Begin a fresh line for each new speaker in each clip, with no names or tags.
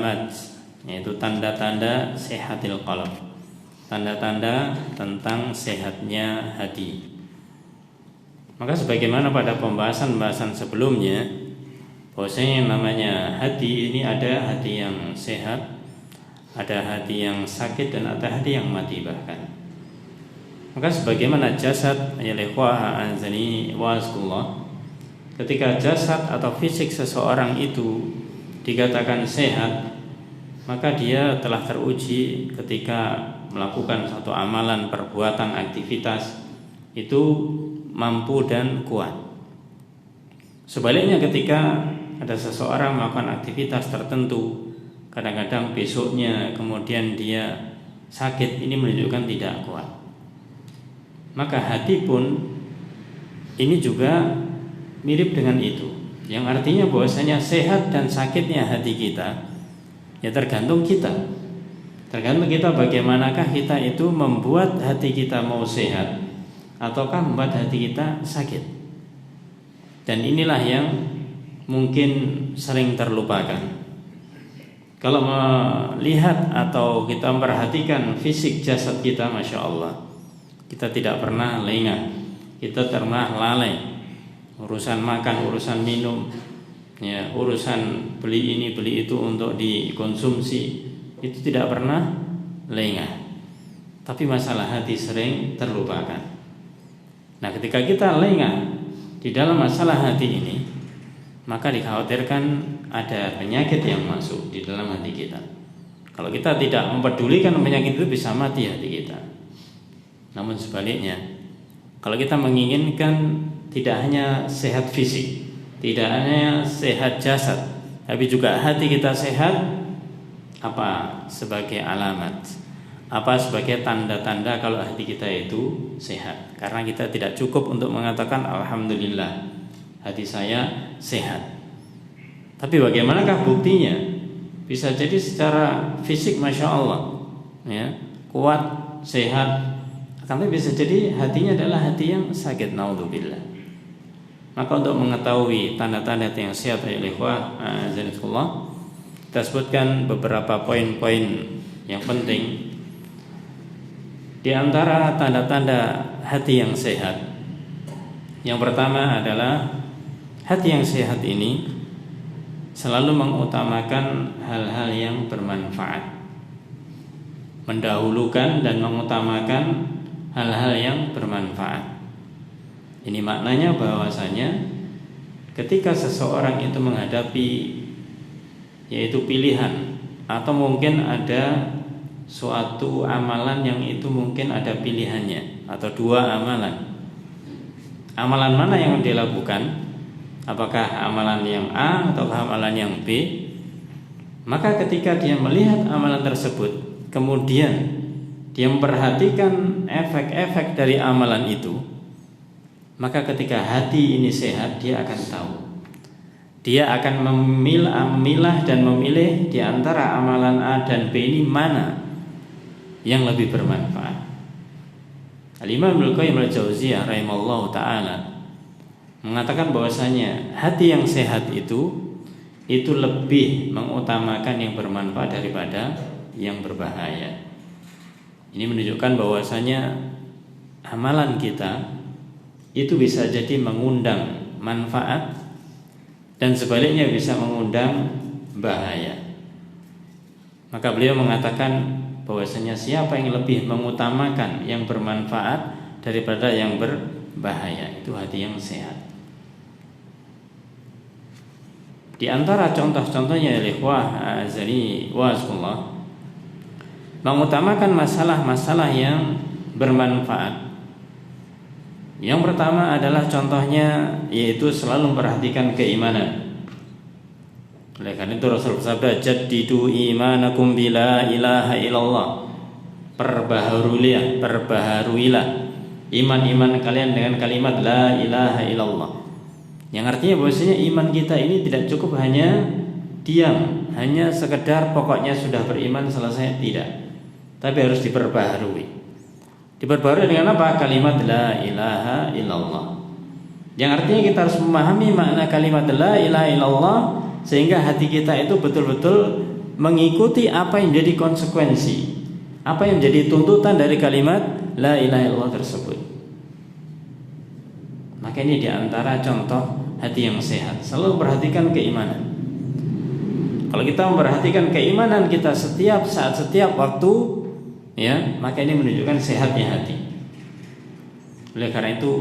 alamat, yaitu tanda-tanda sehatil qalb, tanda-tanda tentang sehatnya hati. Maka sebagaimana pada pembahasan sebelumnya, bahwasanya yang namanya hati ini ada hati yang sehat, ada hati yang sakit, dan ada hati yang mati bahkan. Maka sebagaimana jasad, ya ikhwah azani wa'azkullah, ketika jasad atau fisik seseorang itu dikatakan sehat, maka dia telah teruji ketika melakukan satu amalan, perbuatan, aktivitas itu mampu dan kuat. Sebaliknya ketika ada seseorang melakukan aktivitas tertentu, kadang-kadang besoknya kemudian dia sakit, ini menunjukkan tidak kuat. Maka hati pun ini juga mirip dengan itu, yang artinya bahwasanya sehat dan sakitnya hati kita ya tergantung kita. Tergantung kita bagaimanakah kita itu membuat hati kita mau sehat ataukah membuat hati kita sakit. Dan inilah yang mungkin sering terlupakan. Kalau melihat atau kita memperhatikan fisik jasad kita, Masya Allah, kita tidak pernah lengah, kita pernah lalai. Urusan makan, urusan minum, ya, urusan beli ini beli itu untuk dikonsumsi, itu tidak pernah lengah. Tapi masalah hati sering terlupakan. Nah, ketika kita lengah di dalam masalah hati ini, maka dikhawatirkan ada penyakit yang masuk di dalam hati kita. Kalau kita tidak mempedulikan penyakit itu, bisa mati hati kita. Namun sebaliknya, kalau kita menginginkan tidak hanya sehat fisik, tidak hanya sehat jasad, tapi juga hati kita sehat, apa sebagai alamat, apa sebagai tanda-tanda kalau hati kita itu sehat. Karena kita tidak cukup untuk mengatakan alhamdulillah hati saya sehat. Tapi bagaimanakah buktinya? Bisa jadi secara fisik Masya Allah, ya, kuat, sehat, tapi bisa jadi hatinya adalah hati yang sakit, naudzubillah. Maka untuk mengetahui tanda-tanda yang sehat ya ikhwah azanillah, kita sebutkan beberapa poin-poin yang penting. Di antara tanda-tanda hati yang sehat, yang pertama adalah hati yang sehat ini selalu mengutamakan hal-hal yang bermanfaat, mendahulukan dan mengutamakan hal-hal yang bermanfaat. Ini maknanya bahwasanya ketika seseorang itu menghadapi yaitu pilihan, atau mungkin ada suatu amalan yang itu mungkin ada pilihannya, atau dua amalan. Amalan mana yang dilakukan? Apakah amalan yang A atau amalan yang B? Maka ketika dia melihat amalan tersebut, kemudian dia memperhatikan efek-efek dari amalan itu, maka ketika hati ini sehat, dia akan tahu, dia akan memilah dan memilih di antara amalan A dan B ini mana yang lebih bermanfaat. Al-Imam Ibnu Qayyim al-Jauziyah rahimallahu taala mengatakan bahwasanya hati yang sehat itu lebih mengutamakan yang bermanfaat daripada yang berbahaya. Ini menunjukkan bahwasanya amalan kita itu bisa jadi mengundang manfaat dan sebaliknya bisa mengundang bahaya. Maka beliau mengatakan bahwasanya siapa yang lebih mengutamakan yang bermanfaat daripada yang berbahaya, itu hati yang sehat. Di antara contoh-contohnya ikhwah azani wa'azkullah, mengutamakan masalah-masalah yang bermanfaat. Yang pertama adalah contohnya yaitu selalu memperhatikan keimanan. Oleh karena itu Rasul bersabda, jaddidu imanakum bila ilaha illallah. Perbaharuilah iman kalian dengan kalimat la ilaha illallah. Yang artinya bahwasanya iman kita ini tidak cukup hanya diam, hanya sekedar pokoknya sudah beriman selesai, tidak. Tapi harus diperbaharui. Diperbarui dengan apa? Kalimat la ilaha illallah. Yang artinya kita harus memahami makna kalimat la ilaha illallah, sehingga hati kita itu betul-betul mengikuti apa yang jadi konsekuensi, apa yang jadi tuntutan dari kalimat la ilaha illallah tersebut. Maka ini diantara contoh hati yang sehat. Selalu perhatikan keimanan. Kalau kita memperhatikan keimanan kita setiap saat, setiap waktu, ya, maka ini menunjukkan sehatnya hati. Oleh karena itu,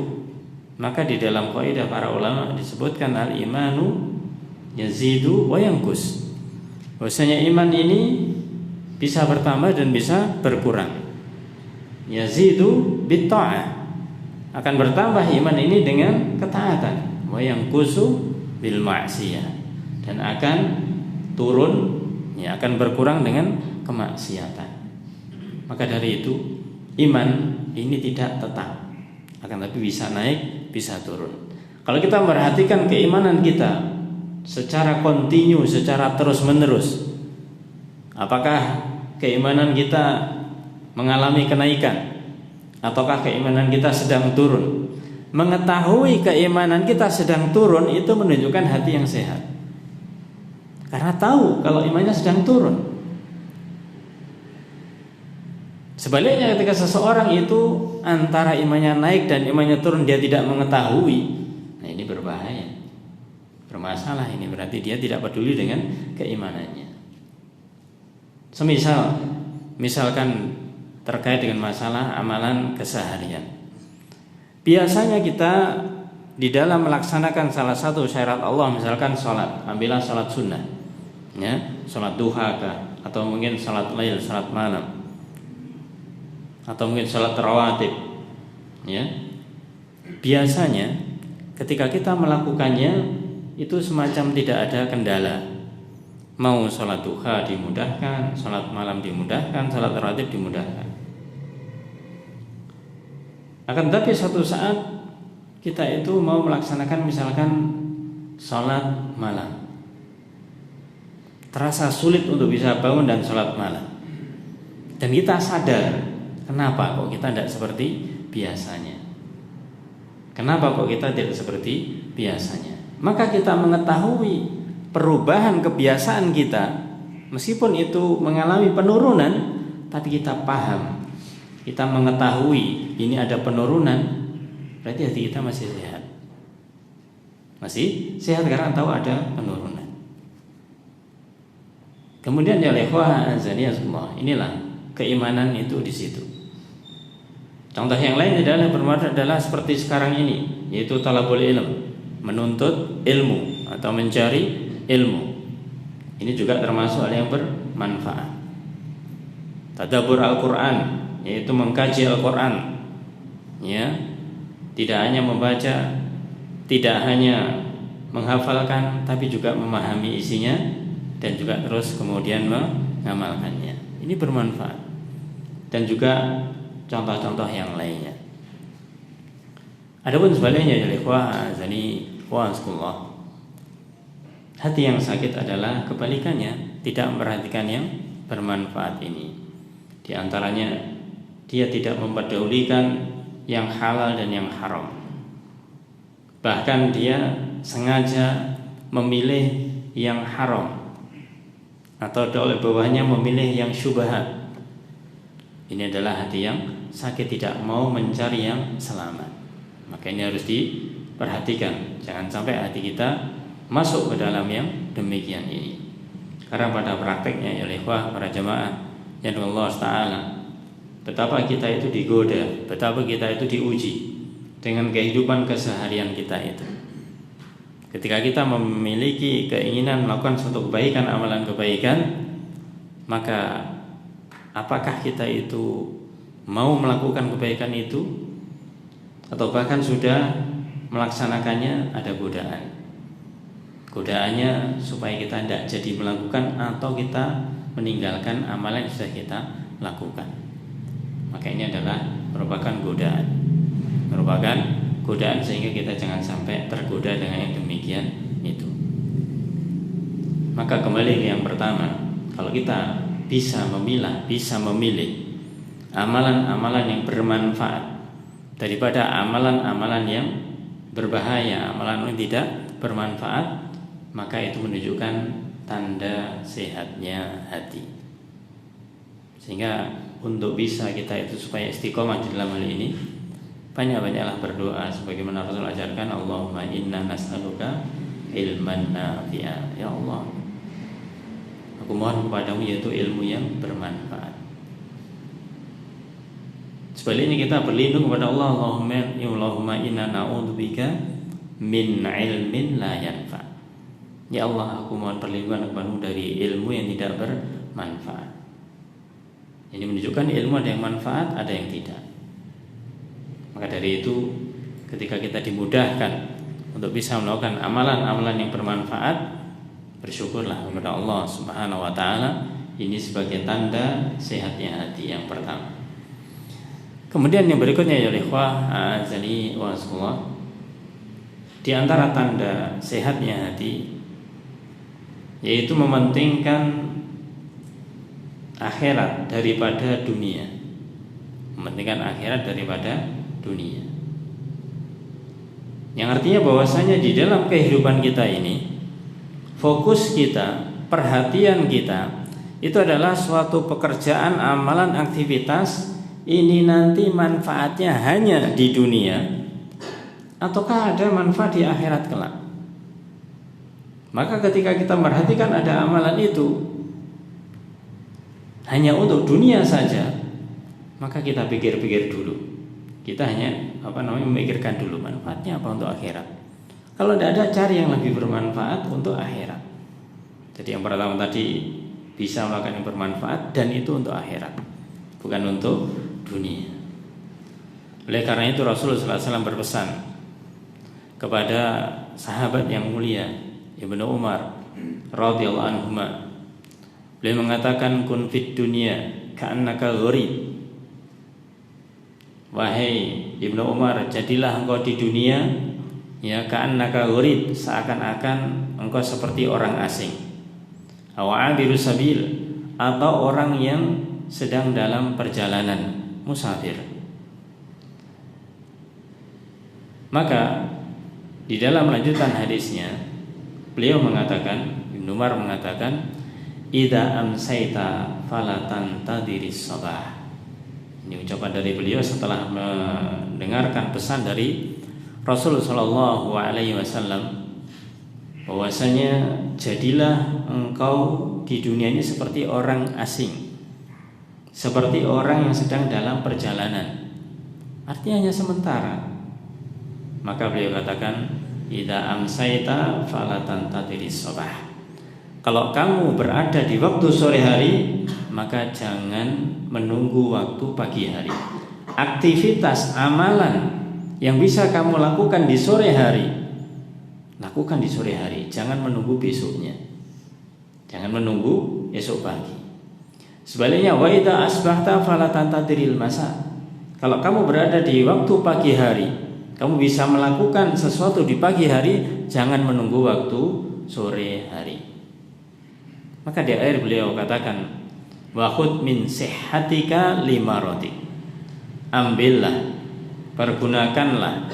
maka di dalam kaidah para ulama disebutkan al-imanu yazidu wa yanqus. Bahwasanya iman ini bisa bertambah dan bisa berkurang. Yazidu bitta'ah, akan bertambah iman ini dengan ketaatan, wa yanqusu bil ma'siyah, dan akan turun, ya, akan berkurang dengan kemaksiatan. Maka dari itu iman ini tidak tetap, akan tapi bisa naik, bisa turun. Kalau kita memperhatikan keimanan kita secara kontinu, secara terus menerus, apakah keimanan kita mengalami kenaikan ataukah keimanan kita sedang turun? Mengetahui keimanan kita sedang turun itu menunjukkan hati yang sehat, karena tahu kalau imannya sedang turun. Sebaliknya, ketika seseorang itu antara imannya naik dan imannya turun, dia tidak mengetahui, nah ini berbahaya, bermasalah. Ini berarti dia tidak peduli dengan keimanannya. Misalkan terkait dengan masalah amalan keseharian. Biasanya kita di dalam melaksanakan salah satu syarat Allah, misalkan sholat, ambillah sholat sunnah, ya, sholat duha atau mungkin sholat lail, sholat malam, atau mungkin sholat rawatib, ya. Biasanya ketika kita melakukannya itu semacam tidak ada kendala. Mau sholat duha dimudahkan, sholat malam dimudahkan, sholat rawatib dimudahkan. Akan tetapi suatu saat kita itu mau melaksanakan misalkan sholat malam, terasa sulit untuk bisa bangun dan sholat malam, dan kita sadar, kenapa kok kita tidak seperti biasanya? Kenapa kok kita tidak seperti biasanya? Maka kita mengetahui perubahan kebiasaan kita, meskipun itu mengalami penurunan, tapi kita paham, kita mengetahui ini ada penurunan, berarti hati kita masih sehat. Masih sehat karena tahu ada penurunan. Kemudian ya ikhwah azaniyah semua, inilah keimanan itu di situ. Contoh yang lain adalah seperti sekarang ini, yaitu talabul ilm, menuntut ilmu atau mencari ilmu. Ini juga termasuk hal yang bermanfaat. Tadabbur Al-Quran, yaitu mengkaji Al-Quran, ya, tidak hanya membaca, tidak hanya menghafalkan, tapi juga memahami isinya dan juga terus kemudian mengamalkannya. Ini bermanfaat. Dan juga contoh-contoh yang lainnya. Adapun sebaliknya ya ikhwah azani wa asqullah, hati yang sakit adalah kebalikannya, tidak memperhatikan yang bermanfaat ini. Di antaranya dia tidak memperdulikan yang halal dan yang haram. Bahkan dia sengaja memilih yang haram, atau oleh bawahnya memilih yang syubhat. Ini adalah hati yang sakit, tidak mau mencari yang selamat. Maka ini harus diperhatikan, jangan sampai hati kita masuk ke dalam yang demikian ini. Karena pada prakteknya ya ikhwah para jamaah yang Allah Ta'ala, betapa kita itu digoda, betapa kita itu diuji dengan kehidupan keseharian kita itu. Ketika kita memiliki keinginan melakukan suatu kebaikan, amalan kebaikan, maka apakah kita itu mau melakukan kebaikan itu, atau bahkan sudah melaksanakannya, ada godaan. Godaannya supaya kita tidak jadi melakukan atau kita meninggalkan amalan yang sudah kita lakukan. Maka ini adalah merupakan godaan sehingga kita jangan sampai tergoda dengan yang demikian itu. Maka kembali ke yang pertama, kalau kita bisa memilah, bisa memilih amalan-amalan yang bermanfaat daripada amalan-amalan yang berbahaya, amalan yang tidak bermanfaat, maka itu menunjukkan tanda sehatnya hati. Sehingga untuk bisa kita itu supaya istiqomah di dalam hal ini, banyak-banyaklah berdoa sebagaimana Rasul ajarkan, Allahumma inna nas'aluka ilman nafi'a. Ya Allah, aku mohon kepadamu yaitu ilmu yang bermanfaat. Sebaliknya kita berlindung kepada Allah, Allahumma inna na'udzubika min ilmin la yanfa. Ya Allah, aku mohon perlindungan kepadamu dari ilmu yang tidak bermanfaat. Ini menunjukkan ilmu ada yang manfaat, ada yang tidak. Maka dari itu, ketika kita dimudahkan untuk bisa melakukan amalan-amalan yang bermanfaat, bersyukurlah kepada Allah Subhanahu wa taala. Ini sebagai tanda sehatnya hati yang pertama. Kemudian yang berikutnya ya ikhwah azani wa azkullah, di antara tanda sehatnya hati yaitu mementingkan akhirat daripada dunia. Mementingkan akhirat daripada dunia. Yang artinya bahwasanya di dalam kehidupan kita ini, fokus kita, perhatian kita itu adalah suatu pekerjaan, amalan, aktivitas ini nanti manfaatnya hanya di dunia ataukah ada manfaat di akhirat kelak. Maka ketika kita memperhatikan ada amalan itu hanya untuk dunia saja, maka kita pikir-pikir dulu. Kita hanya memikirkan dulu manfaatnya apa untuk akhirat. Kalau tidak ada, cari yang lebih bermanfaat untuk akhirat. Jadi yang pertama tadi bisa melakukan yang bermanfaat dan itu untuk akhirat, bukan untuk dunia. Oleh karena itu Rasulullah SAW berpesan kepada sahabat yang mulia Ibnu Umar radhiyallahu anhu. Beliau mengatakan, kun fid dunya ka'annaka gharib. Wahai Ibnu Umar, jadilah engkau di dunia ya ka'annaka gharib, seakan-akan engkau seperti orang asing. Aw 'abiru sabil, atau orang yang sedang dalam perjalanan, musafir. Maka di dalam lanjutan hadisnya beliau mengatakan, Ibnu Umar mengatakan, idza amsaita falatan tadiris sabah. Ini ucapan dari beliau setelah mendengarkan pesan dari Rasulullah Shallallahu Alaihi Wasallam, bahwasanya jadilah engkau di dunia ini seperti orang asing, seperti orang yang sedang dalam perjalanan. Artinya hanya sementara. Maka beliau katakan, idza amsaita falatan tadiris sabah. Kalau kamu berada di waktu sore hari, maka jangan menunggu waktu pagi hari. Aktivitas amalan yang bisa kamu lakukan di sore hari, lakukan di sore hari. Jangan menunggu besoknya. Jangan menunggu esok pagi. Sebaliknya, wa idza asbahta fala tantadhiril masa. Kalau kamu berada di waktu pagi hari, kamu bisa melakukan sesuatu di pagi hari, jangan menunggu waktu sore hari. Maka di akhir beliau katakan, wa khudh min sihhatika limarotik. Ambillah, pergunakanlah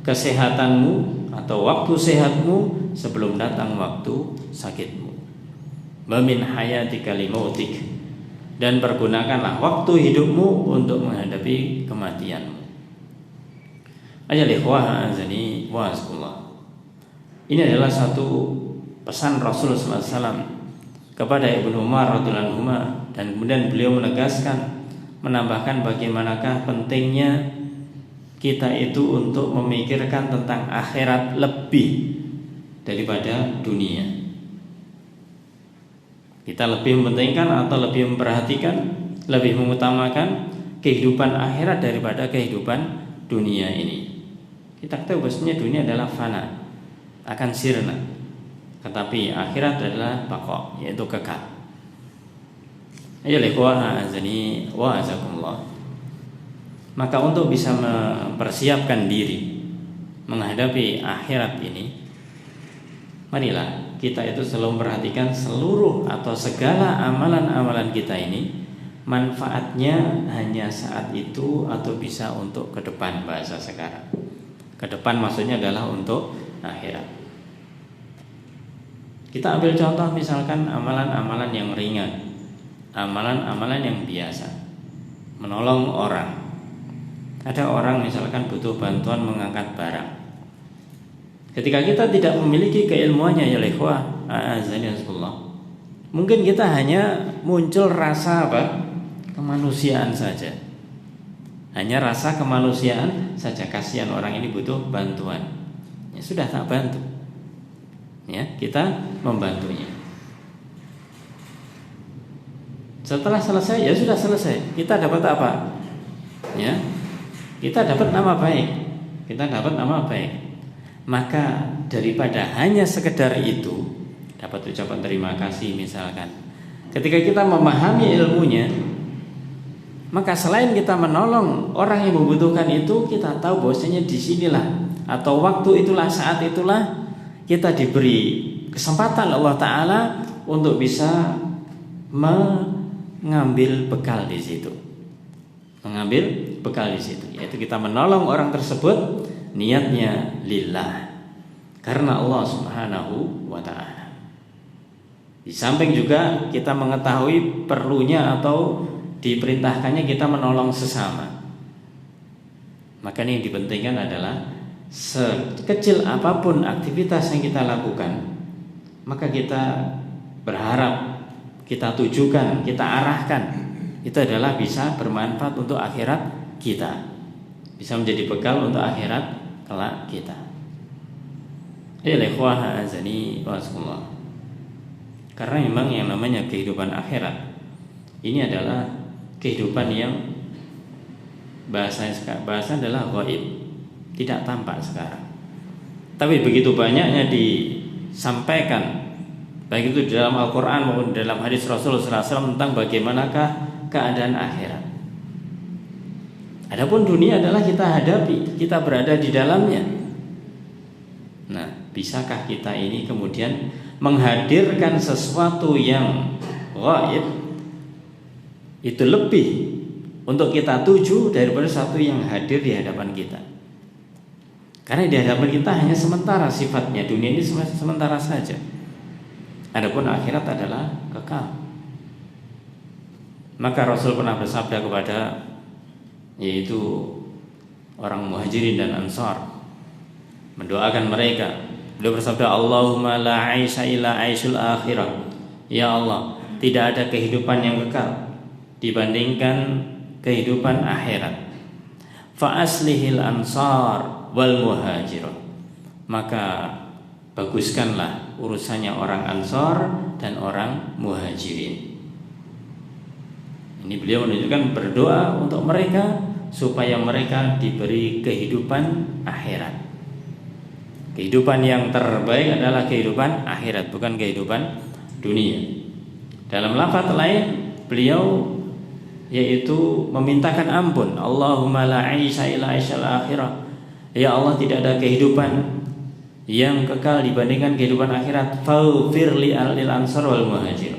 kesehatanmu atau waktu sehatmu sebelum datang waktu sakitmu. Wa min hayatika limautik, dan pergunakanlah waktu hidupmu untuk menghadapi kematianmu. Ayat ikhwah azani wa azkullah. Ini adalah satu pesan Rasulullah SAW kepada Ibnu Umar radhiyallahu anhu, dan kemudian beliau menegaskan, menambahkan bagaimanakah pentingnya kita itu untuk memikirkan tentang akhirat lebih daripada dunia. Kita lebih mementingkan atau lebih memperhatikan, lebih mengutamakan kehidupan akhirat daripada kehidupan dunia ini. Kita tahu bahwasanya dunia adalah fana, akan sirna, tetapi akhirat adalah baqa, yaitu kekal. Ayo ikhwah azani wa azakumullah. Maka untuk bisa mempersiapkan diri menghadapi akhirat ini, marilah kita itu selalu memperhatikan seluruh atau segala amalan-amalan kita ini manfaatnya hanya saat itu atau bisa untuk ke depan, bahasa sekarang. Ke depan maksudnya adalah untuk akhirat. Kita ambil contoh misalkan amalan-amalan yang ringan, amalan-amalan yang biasa, menolong orang. Ada orang misalkan butuh bantuan mengangkat barang. Ketika kita tidak memiliki keilmuannya, ya ikhwah, mungkin kita hanya muncul rasa kemanusiaan saja. Hanya rasa kemanusiaan saja, kasihan orang ini butuh bantuan. Ya sudah, tak bantu. Ya, kita membantunya. Setelah selesai, ya sudah selesai. Kita dapat apa? Ya, kita dapat nama baik. Kita dapat nama baik. Maka daripada hanya sekedar itu, dapat ucapan terima kasih misalkan. Ketika kita memahami ilmunya, maka selain kita menolong orang yang membutuhkan itu, kita tahu bahwasanya di sinilah atau waktu itulah, saat itulah kita diberi kesempatan Allah Ta'ala untuk bisa mengambil bekal di situ. Mengambil bekal di situ, yaitu kita menolong orang tersebut niatnya lillah, karena Allah Subhanahu wa Ta'ala. Di samping juga kita mengetahui perlunya atau diperintahkannya kita menolong sesama. Maka ini yang dipentingkan adalah sekecil apapun aktivitas yang kita lakukan, maka kita berharap, kita tujukan, kita arahkan, itu adalah bisa bermanfaat untuk akhirat kita, bisa menjadi bekal untuk akhirat kelak kita. Karena memang yang namanya kehidupan akhirat ini adalah kehidupan yang bahasa adalah ghaib, tidak tampak sekarang. Tapi begitu banyaknya disampaikan, baik itu dalam Al-Quran maupun dalam hadis Rasulullah SAW tentang bagaimanakah keadaan akhirat. Adapun dunia adalah kita hadapi, kita berada di dalamnya. Nah, bisakah kita ini kemudian menghadirkan sesuatu yang ghaib itu lebih untuk kita tuju daripada sesuatu yang hadir di hadapan kita? Karena di hadapan kita hanya sementara sifatnya, dunia ini sementara saja. Adapun akhirat adalah kekal. Maka Rasul pernah bersabda kepada yaitu orang Muhajirin dan Ansar, mendoakan mereka. Beliau bersabda, Allahumma la aisha illa aishul akhirah. Ya Allah, tidak ada kehidupan yang kekal dibandingkan kehidupan akhirat. Fa aslihil ansar wal muhajirun, maka baguskanlah urusannya orang Ansar dan orang Muhajirin. Ini beliau menunjukkan berdoa untuk mereka supaya mereka diberi kehidupan akhirat. Kehidupan yang terbaik adalah kehidupan akhirat, bukan kehidupan dunia. Dalam lafaz lain beliau yaitu memintakan ampun, Allahumma la aisha illa aishal akhirah. Ya Allah, tidak ada kehidupan yang kekal dibandingkan kehidupan akhirat. Faghfir li alil ansar wal muhajir,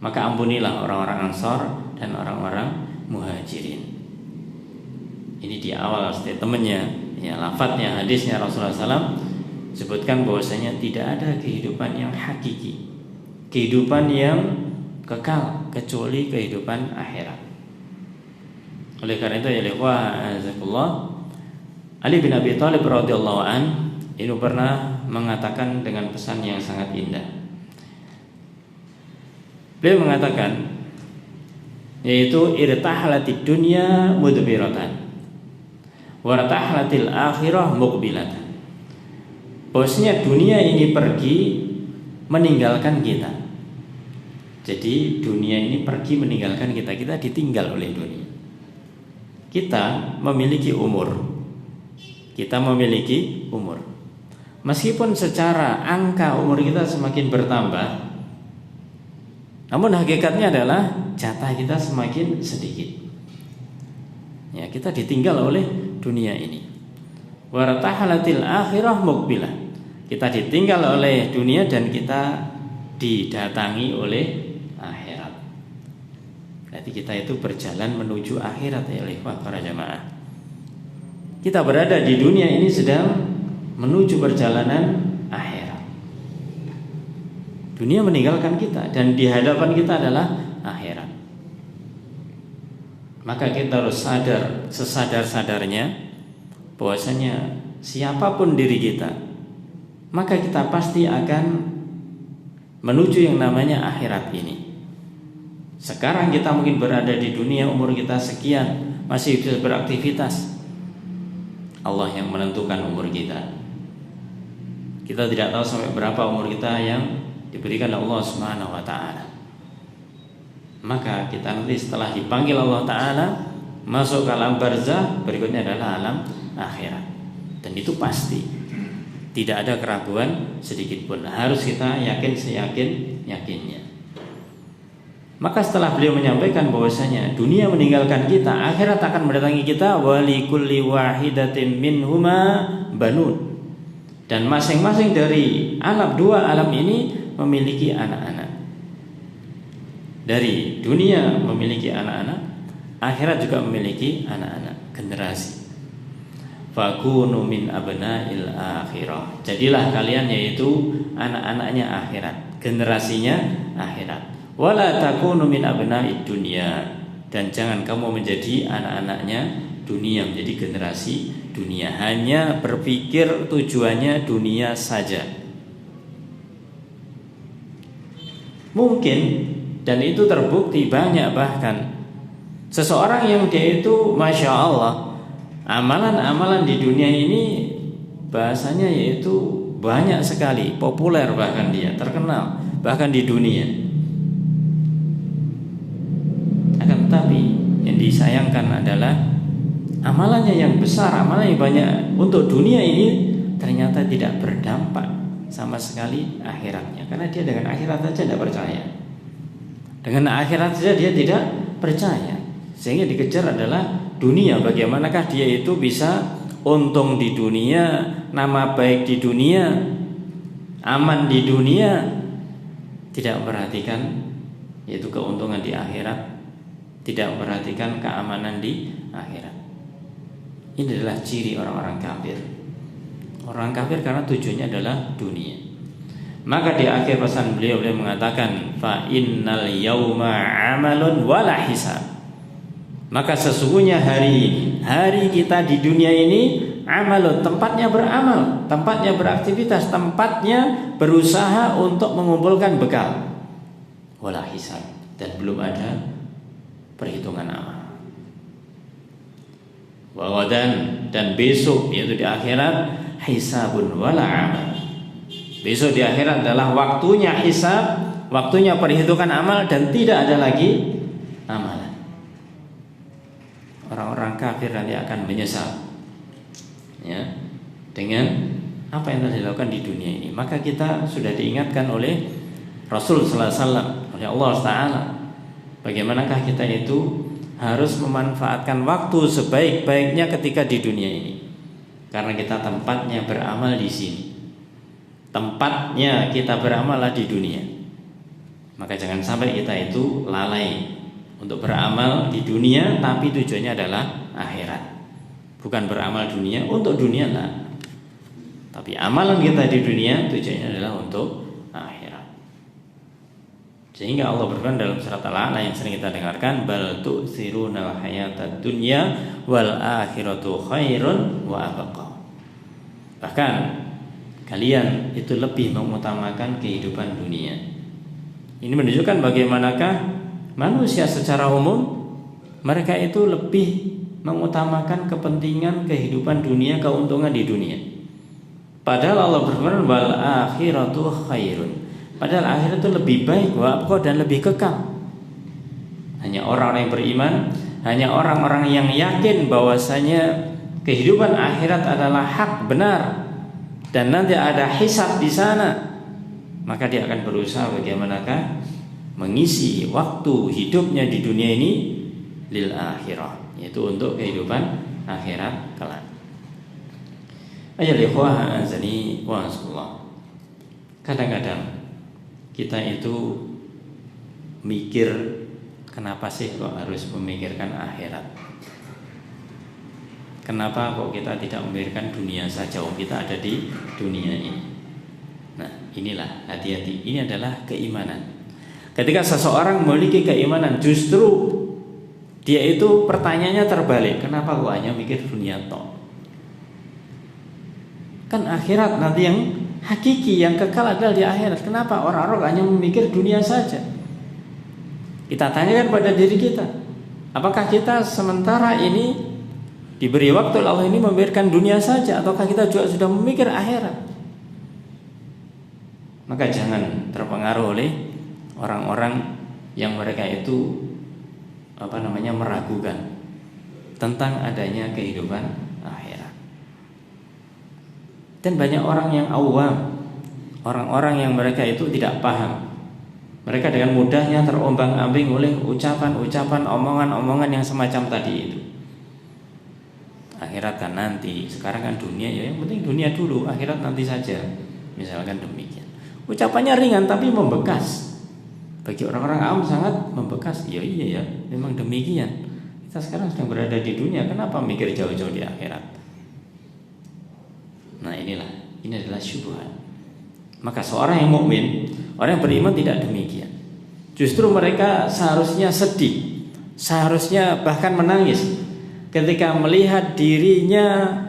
maka ampunilah orang-orang Ansar dan orang-orang Muhajirin. Ini di awal statementnya, ya, lafadznya, hadisnya Rasulullah SAW sebutkan bahwasanya tidak ada kehidupan yang hakiki, kehidupan yang kekal kecuali kehidupan akhirat. Oleh karena itu, ya ikhwah, Ali bin Abi Thalib radhiyallahu an ini pernah mengatakan dengan pesan yang sangat indah. Beliau mengatakan yaitu irtahalatid dunya mudbiratan wartahalatil akhirah muqbilatan. Bahwasanya dunia ini pergi meninggalkan kita. Jadi dunia ini pergi meninggalkan kita, kita ditinggal oleh dunia. Kita memiliki umur. Kita memiliki umur. Meskipun secara angka umur kita semakin bertambah, namun hakikatnya adalah jatah kita semakin sedikit. Ya, kita ditinggal oleh dunia ini. Wartahalatil akhirah muqbilah. Kita ditinggal oleh dunia dan kita didatangi oleh akhirat. Berarti kita itu berjalan menuju akhirat, ya para jamaah. Kita berada di dunia ini sedang menuju perjalanan akhirat. Dunia meninggalkan kita dan di hadapan kita adalah akhirat. Maka kita harus sadar sesadar-sadarnya bahwasanya siapapun diri kita, maka kita pasti akan menuju yang namanya akhirat ini. Sekarang kita mungkin berada di dunia, umur kita sekian, masih bisa beraktivitas. Allah yang menentukan umur kita. Kita tidak tahu sampai berapa umur kita yang diberikan Allah Subhanahu wa taala. Maka kita nanti setelah dipanggil Allah taala masuk ke alam barzah, berikutnya adalah alam akhirat. Dan itu pasti. Tidak ada keraguan sedikit pun. Harus kita yakin seyakin-yakinnya. Maka setelah beliau menyampaikan bahwasanya dunia meninggalkan kita, akhirat akan mendatangi kita, wali kulli wahidatin minhuma banun. Dan masing-masing dari dua alam ini memiliki anak-anak. Dari dunia memiliki anak-anak, akhirat juga memiliki anak-anak, generasi. Fakunu min abna'il akhirah. Jadilah kalian yaitu anak-anaknya akhirat, generasinya akhirat. Wala takunu min abna'id dunya, dan jangan kamu menjadi anak-anaknya dunia, menjadi generasi dunia, hanya berpikir tujuannya dunia saja. Mungkin, dan itu terbukti banyak, bahkan seseorang yang dia itu Masya Allah, amalan-amalan di dunia ini bahasanya yaitu banyak sekali, populer, bahkan dia terkenal bahkan di dunia. Akan tetapi yang disayangkan adalah amalannya yang besar, amalan yang banyak untuk dunia ini ternyata tidak berdampak sama sekali akhiratnya. Karena dia dengan akhirat saja tidak percaya. Dengan akhirat saja dia tidak percaya. Sehingga dikejar adalah dunia. Bagaimanakah dia itu bisa untung di dunia, nama baik di dunia, aman di dunia, tidak memperhatikan yaitu keuntungan di akhirat, tidak memperhatikan keamanan di akhirat. Ini adalah ciri orang-orang kafir. Orang kafir karena tujuannya adalah dunia. Maka di akhir pesan beliau mengatakan, fa innal yauma amalun wala hisab. Maka sesungguhnya hari kita di dunia ini amalun, tempatnya beramal, tempatnya beraktivitas, tempatnya berusaha untuk mengumpulkan bekal. Wala hisab, dan belum ada perhitungan amal. Dan besok yaitu di akhirat hisabun wala amal. Besok di akhirat adalah waktunya hisab, waktunya perhitungan amal, dan tidak ada lagi amalan. Orang-orang kafir nanti akan menyesal ya, dengan apa yang telah dilakukan di dunia ini. Maka kita sudah diingatkan oleh Rasul sallallahu alaihi wasallam, oleh Allah Taala, bagaimanakah kita itu harus memanfaatkan waktu sebaik-baiknya ketika di dunia ini. Karena kita tempatnya beramal di sini. Tempatnya kita beramal di dunia. Maka jangan sampai kita itu lalai untuk beramal di dunia, tapi tujuannya adalah akhirat. Bukan beramal dunia untuk dunia lah. Tapi amalan kita di dunia tujuannya adalah untuk akhirat. Sehingga Allah berfirman dalam surat Al-A'la yang sering kita dengarkan, bal tu'thirunal hayatad dunya wal akhiratu khairun wa abqa. Bahkan kalian itu lebih mengutamakan kehidupan dunia. Ini menunjukkan bagaimanakah manusia secara umum mereka itu lebih mengutamakan kepentingan kehidupan dunia, keuntungan di dunia. Padahal Allah berfirman wal akhiratu khairun. Padahal akhirat itu lebih baik, wabqa, dan lebih kekal. Hanya orang-orang yang beriman, hanya orang-orang yang yakin bahwasanya kehidupan akhirat adalah hak, benar, dan nanti ada hisab di sana, maka dia akan berusaha bagaimanakah mengisi waktu hidupnya di dunia ini lil akhirah, yaitu untuk kehidupan akhirat kelak. Ayol ikhwah azani wa asallam. Kadang-kadang kita itu mikir, kenapa sih kok harus memikirkan akhirat? Kenapa kok kita tidak memikirkan dunia saja? Kita ada di dunia ini. Nah, inilah hati-hati. Ini adalah keimanan. Ketika seseorang memiliki keimanan, justru dia itu pertanyaannya terbalik. Kenapa kok hanya mikir dunia toh? Kan akhirat nanti yang hakiki, yang kekal adalah di akhirat. Kenapa orang-orang hanya memikir dunia saja? Kita tanyakan pada diri kita, apakah kita sementara ini diberi waktu Allah ini memikirkan dunia saja, ataukah kita juga sudah memikir akhirat? Maka jangan terpengaruh oleh orang-orang yang mereka itu meragukan tentang adanya kehidupan akhirat. Dan banyak orang yang awam, orang-orang yang mereka itu tidak paham. Mereka dengan mudahnya terombang-ambing oleh ucapan-ucapan, omongan-omongan yang semacam tadi itu. Akhirat kan nanti, sekarang kan dunia, ya yang penting dunia dulu, akhirat nanti saja. Misalkan demikian. Ucapannya ringan tapi membekas. Bagi orang-orang awam sangat membekas. Iya ya, memang demikian. Kita sekarang sedang berada di dunia, kenapa mikir jauh-jauh di akhirat? Nah ini adalah syubhat. Maka seorang yang mukmin, orang yang beriman tidak demikian. Justru mereka seharusnya sedih, seharusnya bahkan menangis ketika melihat dirinya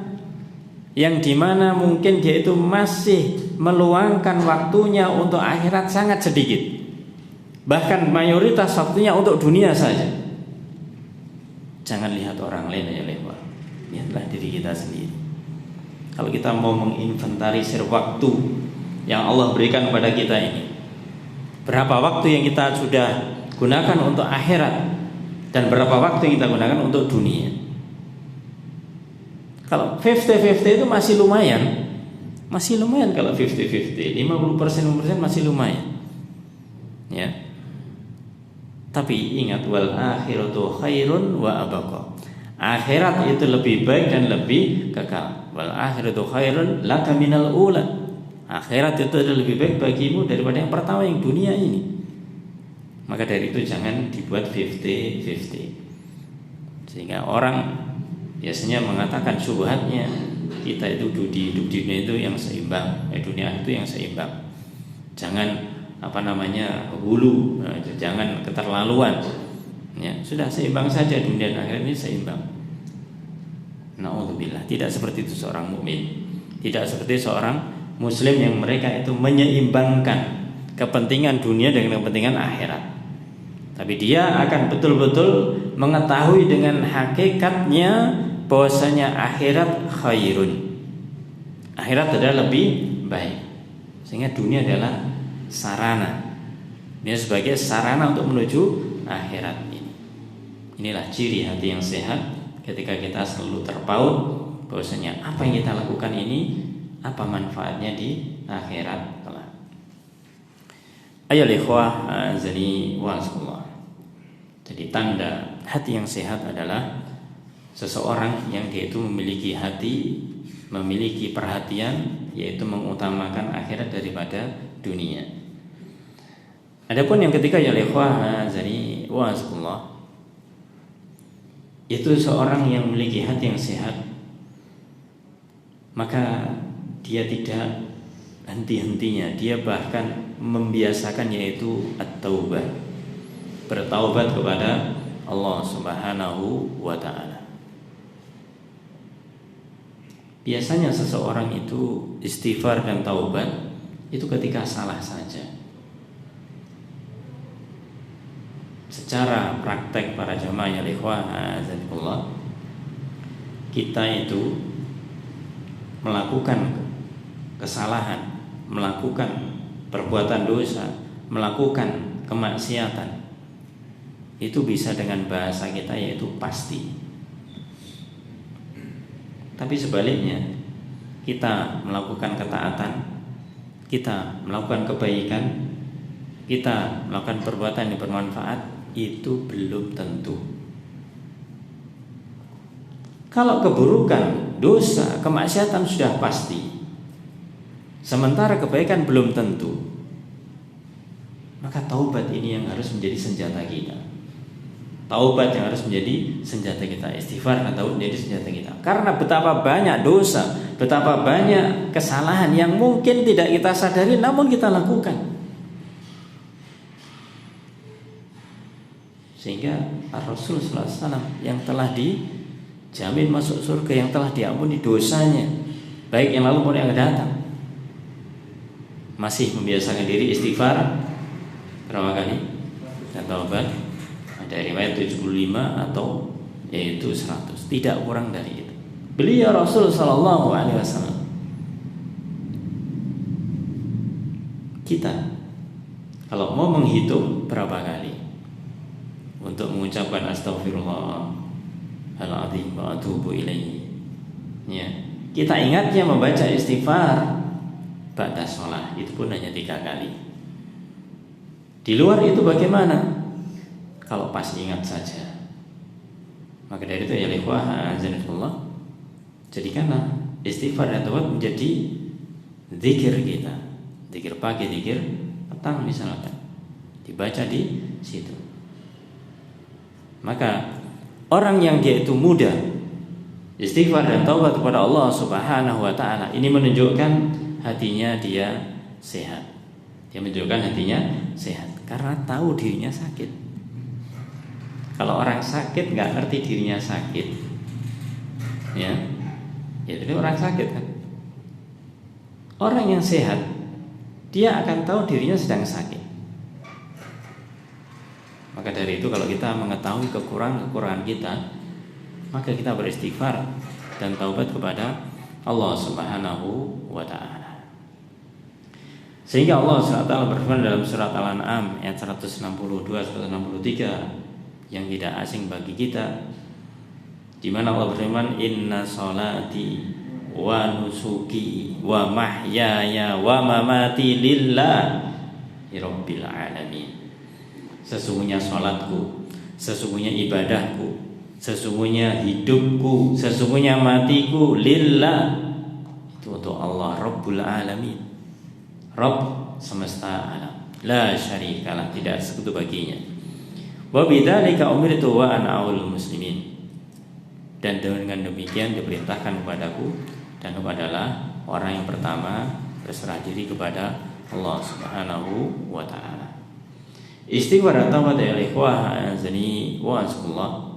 yang dimana mungkin dia itu masih meluangkan waktunya untuk akhirat sangat sedikit, bahkan mayoritas waktunya untuk dunia saja. Jangan lihat orang lain ya lewat, lihatlah diri kita sendiri. Kalau kita mau menginventarisir waktu yang Allah berikan kepada kita ini, berapa waktu yang kita sudah gunakan untuk akhirat dan berapa waktu yang kita gunakan untuk dunia. Kalau 50-50 itu masih lumayan. Masih lumayan kalau 50-50, 50% masih lumayan. Ya. Tapi ingat, wal akhiratu khairun wa abqa. Akhirat itu lebih baik dan lebih kekal. Wal akhiratu khairun laka minal ula. Akhirat itu adalah lebih baik bagimu daripada yang pertama, yang dunia ini. Maka dari itu jangan dibuat 50-50. Sehingga orang biasanya mengatakan syubhatnya, kita itu di dunia itu yang seimbang, dunia itu yang seimbang. Jangan hulu, jangan keterlaluan. Ya, sudah seimbang saja, dunia dan akhirat ini seimbang. Na'udzubillah, tidak seperti itu seorang mukmin. Tidak seperti seorang muslim yang mereka itu menyeimbangkan kepentingan dunia dengan kepentingan akhirat. Tapi dia akan betul-betul mengetahui dengan hakikatnya bahwasanya akhirat khairun. Akhirat adalah lebih baik. Sehingga dunia adalah sarana. Ini sebagai sarana untuk menuju akhirat ini. Inilah ciri hati yang sehat, ketika kita selalu terpaut bahwasanya apa yang kita lakukan ini, apa manfaatnya di akhirat kelak. Ayo ikhwah azani wa asallallahu. Jadi tanda hati yang sehat adalah seseorang yang dia itu memiliki hati, memiliki perhatian, yaitu mengutamakan akhirat daripada dunia. Adapun yang ketiga ya ikhwah azani wa asallallahu, itu seorang yang memiliki hati yang sehat, maka dia tidak henti-hentinya, dia bahkan membiasakan yaitu at-taubah, bertaubat kepada Allah Subhanahu wa ta'ala. Biasanya seseorang itu istighfar dan taubat itu ketika salah saja. Secara praktek para jamaah ya ikhwah azakumullah, kita itu melakukan kesalahan, melakukan perbuatan dosa, melakukan kemaksiatan, itu bisa dengan bahasa kita yaitu pasti. Tapi sebaliknya, kita melakukan ketaatan, kita melakukan kebaikan, kita melakukan perbuatan yang bermanfaat, itu belum tentu. Kalau keburukan, dosa, kemaksiatan sudah pasti, sementara kebaikan belum tentu, maka taubat ini yang harus menjadi senjata kita. Taubat yang harus menjadi senjata kita, istighfar atau menjadi senjata kita. Karena betapa banyak dosa, betapa banyak kesalahan yang mungkin tidak kita sadari namun kita lakukan. Sehingga Rasul sallallahu alaihi wasallam yang telah dijamin masuk surga, yang telah diampuni dosanya, baik yang lalu maupun yang akan datang, masih membiasakan diri istighfar berapa kali dan taubat. Ada riwayat 75 atau yaitu 100, tidak kurang dari itu. Beliau Rasul sallallahu alaihi wasallam. Kita kalau mau menghitung berapa kali untuk mengucapkan astaghfirullahaladzim wa atubu ilaihi, ya, kita ingatnya membaca istighfar ba'da sholat itu pun hanya 3 kali. Di luar itu bagaimana? Kalau pas ingat saja. Maka dari itu ya ikhwah azanillah, jadikanlah istighfar dan taubat menjadi zikir kita. Zikir pagi, zikir petang misalkan, dibaca di situ. Maka orang yang dia itu mudah istighfar dan taubat kepada Allah Subhanahu wa taala, ini menunjukkan hatinya dia sehat. Dia menunjukkan hatinya sehat karena tahu dirinya sakit. Kalau orang sakit nggak ngerti dirinya sakit, ya itu orang sakit kan. Orang yang sehat dia akan tahu dirinya sedang sakit. Maka dari itu kalau kita mengetahui kekurangan kita, maka kita beristighfar dan taubat kepada Allah Subhanahu wa taala. Sehingga Allah SWT berfirman dalam surat Al-An'am ayat 162-163 yang tidak asing bagi kita, di mana Allah berfirman, inna sholati wa nusuki wa mahyaya wa mamati lillahi rabbil alamin. Sesungguhnya sholatku, sesungguhnya ibadahku, sesungguhnya hidupku, sesungguhnya matiku lillah, itu untuk Allah Rabbul alamin, Rabb semesta alam, la syarikalah, tidak sekutu baginya. Wa bidzalika umirtu wa ana awwalul muslimin. Dan dengan demikian diperintahkan kepadaku dan kepadalah orang yang pertama berserah diri kepada Allah Subhanahu wa taala. Istighfar atau ikhwah azani wa azkullah,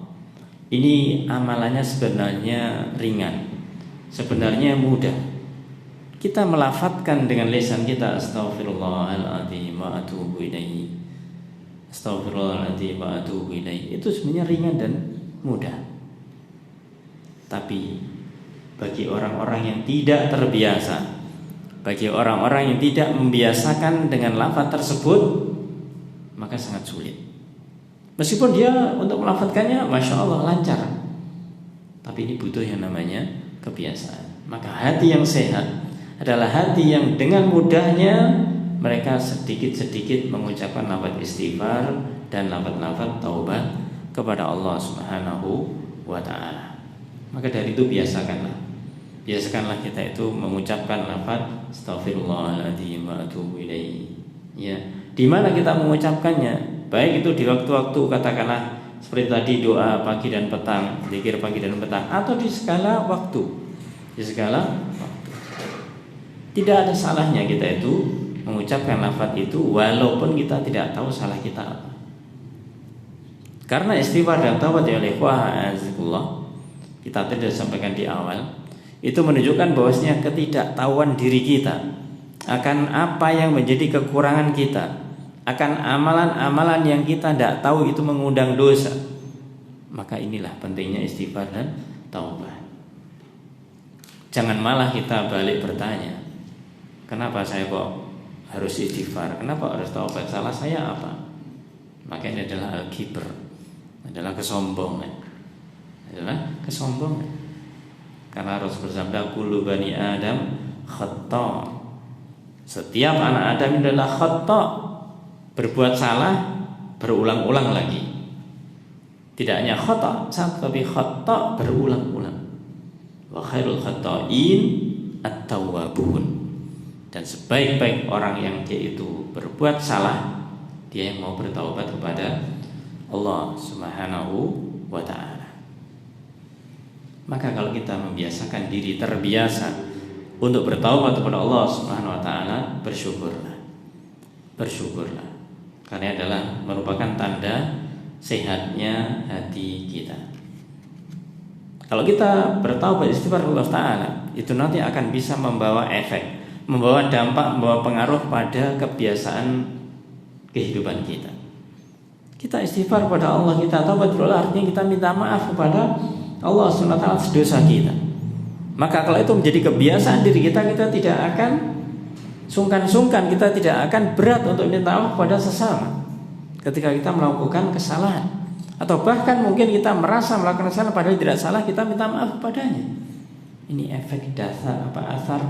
ini amalannya sebenarnya ringan, sebenarnya mudah. Kita melafadzkan dengan lisan kita astaghfirullahaladzim wa atubu ilaihi, astaghfirullahaladzim wa atubu ilaihi, itu sebenarnya ringan dan mudah. Tapi bagi orang-orang yang tidak terbiasa, bagi orang-orang yang tidak membiasakan dengan lafaz tersebut, maka sangat sulit. Meskipun dia untuk melafadzkannya masya Allah lancar, tapi ini butuh yang namanya kebiasaan. Maka hati yang sehat adalah hati yang dengan mudahnya mereka sedikit-sedikit mengucapkan lafaz istighfar dan lafaz-lafaz taubat kepada Allah Subhanahu wa taala. Maka dari itu biasakanlah kita itu mengucapkan lafaz astaghfirullahaladzim wa atubu ilaihi. Ya, di mana kita mengucapkannya? Baik itu di waktu-waktu katakanlah seperti tadi doa pagi dan petang, zikir pagi dan petang, atau di segala waktu. Di segala waktu. Tidak ada salahnya kita itu mengucapkan lafaz itu walaupun kita tidak tahu salah kita apa. Karena istighfar dan taubat ya ikhwah azikullah, kita tidak sampaikan di awal, itu menunjukkan bahwasanya ketidaktahuan diri kita akan apa yang menjadi kekurangan kita, akan amalan-amalan yang kita tidak tahu itu mengundang dosa. Maka inilah pentingnya istighfar dan taubat. Jangan malah kita balik bertanya, kenapa saya kok harus istighfar, kenapa harus taubat, salah saya apa? Maka ini adalah al-kibr, adalah kesombongan, Karena Rasul bersabda, kullu bani Adam khata'. Setiap anak Adam adalah khata', berbuat salah berulang-ulang lagi. Tidak hanya khata' tapi khata' berulang-ulang. Wa khairul khata'in at-tawwabun. Dan sebaik-baik orang yang dia itu berbuat salah, dia yang mau bertaubat kepada Allah Subhanahu wa ta'ala. Maka kalau kita membiasakan diri terbiasa untuk bertaubat kepada Allah Subhanahu wa ta'ala, bersyukurlah. Bersyukurlah. Karena adalah merupakan tanda sehatnya hati kita. Kalau kita bertaubat istighfar Allah Ta'ala, itu nanti akan bisa membawa efek, membawa dampak, membawa pengaruh pada kebiasaan kehidupan kita. Kita istighfar kepada Allah, kita taubat kepada artinya kita minta maaf kepada Allah SWT dosa kita. Maka kalau itu menjadi kebiasaan diri kita, kita tidak akan sungkan-sungkan, kita tidak akan berat untuk minta maaf kepada sesama ketika kita melakukan kesalahan. Atau bahkan mungkin kita merasa melakukan kesalahan padahal tidak salah, kita minta maaf kepadanya. Ini efek dasar asar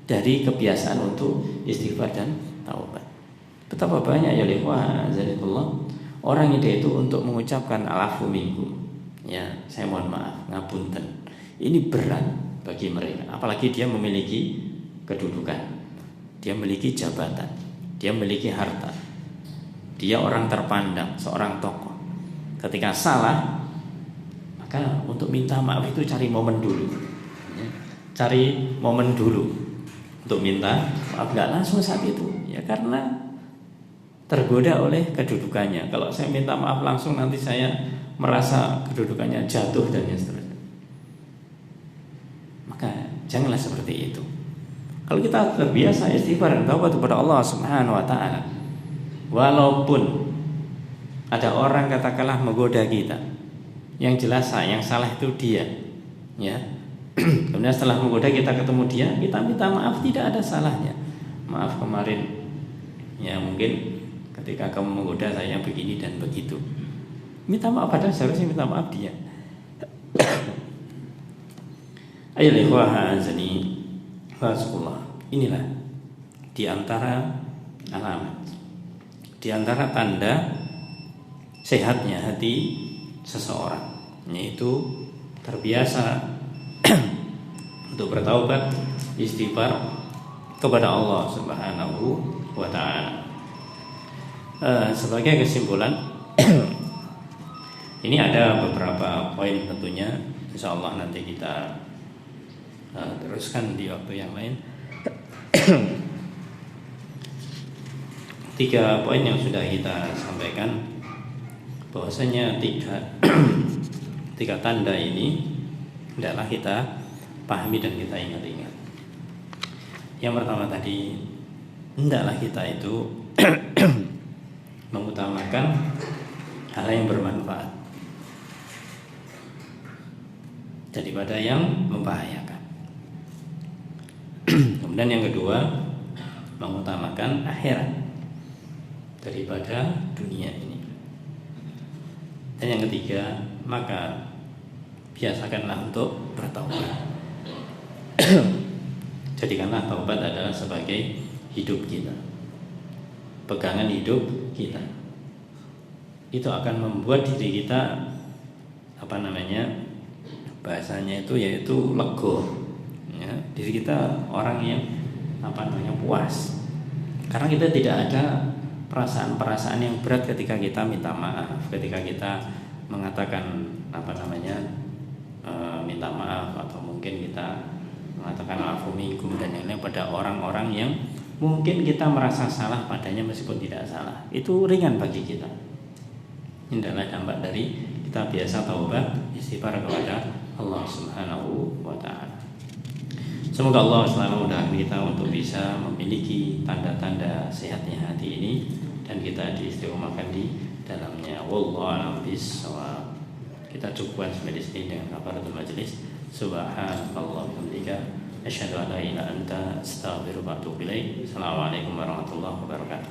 dari kebiasaan untuk istighfar dan taubat. Betapa banyak ya ikhwah azanillah orang ide itu untuk mengucapkan alafu minkum. Ya, saya mohon maaf, ngapunten. Ini berat bagi mereka, apalagi dia memiliki kedudukan, dia memiliki jabatan, dia memiliki harta, dia orang terpandang, seorang tokoh. Ketika salah, maka untuk minta maaf itu cari momen dulu, cari momen dulu untuk minta maaf, nggak langsung saat itu, ya karena tergoda oleh kedudukannya. Kalau saya minta maaf langsung, nanti saya merasa kedudukannya jatuh dan seterusnya. Maka janganlah seperti itu. Kalau kita terbiasa istighfar dan taubat kepada Allah Subhanahu wa ta'ala, walaupun ada orang katakanlah menggoda kita, yang jelas yang salah itu dia, ya. Kemudian setelah menggoda kita ketemu dia, kita minta maaf, tidak ada salahnya. Maaf kemarin, ya mungkin ketika kamu menggoda saya begini dan begitu. Minta maaf, padahal seharusnya minta maaf dia. Ayo ikhwah azani wasallam. Inilah di antara alamat, di antara tanda sehatnya hati seseorang, yaitu terbiasa untuk bertaubat, istighfar kepada Allah Subhanahu wa ta'ala. Sebagai kesimpulan, ini ada beberapa poin tentunya, insyaallah nanti kita teruskan di waktu yang lain. 3 poin yang sudah kita sampaikan, bahwasanya 3 tanda ini hendaklah kita pahami dan kita ingat-ingat. Yang pertama tadi, hendaklah kita itu mengutamakan hal yang bermanfaat daripada yang membahayakan. Kemudian yang kedua, mengutamakan akhirat daripada dunia ini. Dan yang ketiga, maka biasakanlah untuk bertaubat. Jadikanlah taubat adalah sebagai hidup kita, pegangan hidup kita. Itu akan membuat diri kita bahasanya itu yaitu lego, ya, diri kita orang yang puas, karena kita tidak ada perasaan-perasaan yang berat ketika kita minta maaf, ketika kita mengatakan minta maaf, atau mungkin kita mengatakan afu minkum dan yang lain pada orang-orang yang mungkin kita merasa salah padanya meskipun tidak salah. Itu ringan bagi kita. Ini adalah dampak dari kita biasa taubat istighfar kepada Allah Subhanahu wa ta'ala. Semoga Allah selalu mudahkan kita untuk bisa memiliki tanda-tanda sehatnya hati ini dan kita diistiqomahkan di dalamnya. Wallahu a'lam bishawab. Kita cukupkan sampai di sini dengan kafaratul majelis. Subhanallah wa bihamdika asyhadu an la ilaha illa anta astaghfiruka wa atubu ilaik. Assalamualaikum warahmatullahi wabarakatuh.